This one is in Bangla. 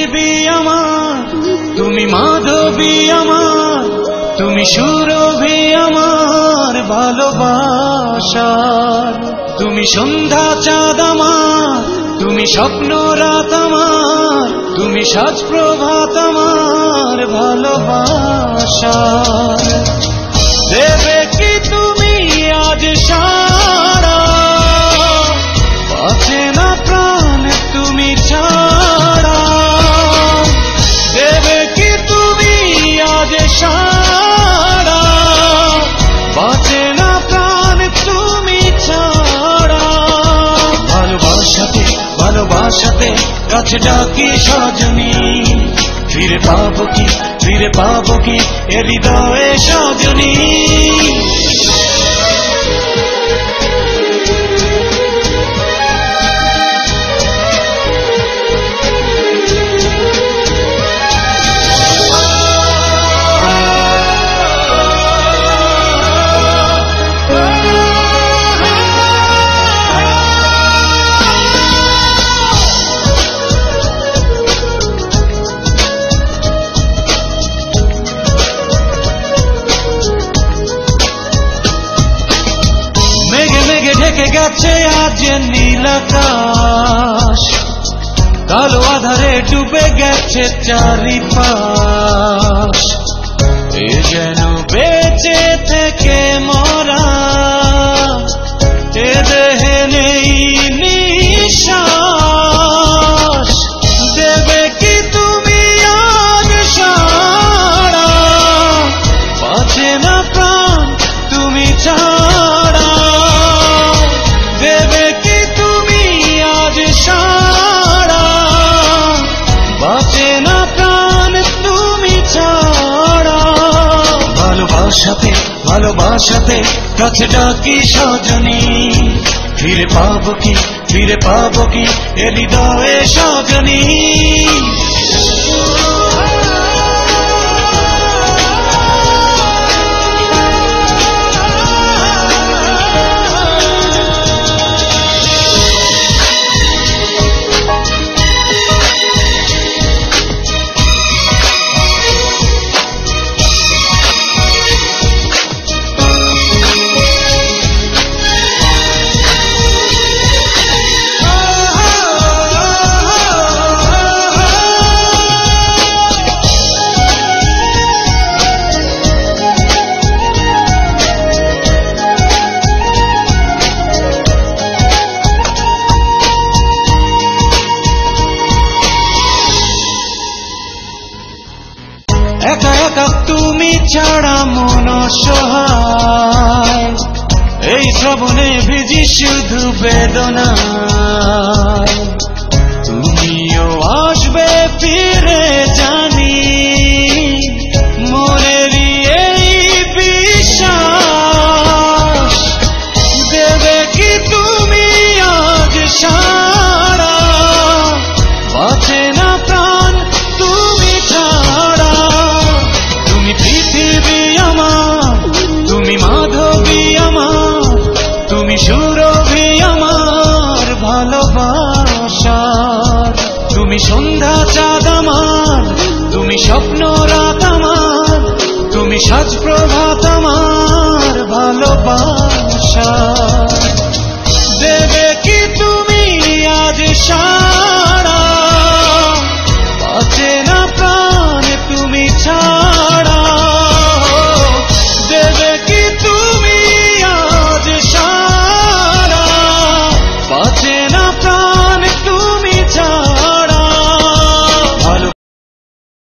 পৃথিবী আমার, তুমি মাধবী আমার, তুমি সুরভি আমার ভালোবাসার। তুমি সন্ধ্যা চাঁদ আমার, তুমি স্বপ্ন রাত আমার, তুমি সাজ প্রভাত আমার ভালোবাসার। দেবে কি তুমি আজ সারা, বাঁচে না প্রাণ তুমি ছাড়া। দেবে কি তুমি আজ সারা, বাঁচে না প্রাণ তুমি ছাড়া। ভালোবাসাতে ভালোবাসাতে কাছে ডাকি সজনী, ফিরে পাবো কি ফিরে পাবো কি এ হৃদয়ে সজনী। ঢেকে গেছে আজ নীল আকাশ, কালো আধারে ডুবে গেছে চারিপাশ। এ যেন বেঁচে থেকে মরা, এ দেহে নেই নিঃশ্বাস। দেবে কি তুমি আজ সারা, বাঁচে না প্রাণ তুমি ছাড়া। দেবে কি তুমি আজ সারা, বাঁচে না প্রাণ তুমি ছাড়া। ভালোবাসাতে ভালোবাসাতে কাছে ডাকি সজনী, ফিরে পাবো কি ফিরে পাবো কি এ হৃদয়ে সজনী। একা একা তুমি ছাড়া মন সহায়, এই শ্রাবণে ভিজি শুধু বেদনায়। তুমিও আসবে ফিরে জানি, মনেরই এই বিশ্বাস। দেবে কি তুমি আজ সারা, বাঁচে না প্রাণ তুমি ছাড়া। তুমি পৃথিবী আমার, তুমি মাধবী আমার, তুমি সুরভি আমার ভালোবাসার। তুমি সন্ধ্যা চাঁদ আমার, তুমি স্বপ্ন রাত আমার, তুমি সাজ প্রভাত আমার ভালোবাসার। দেবে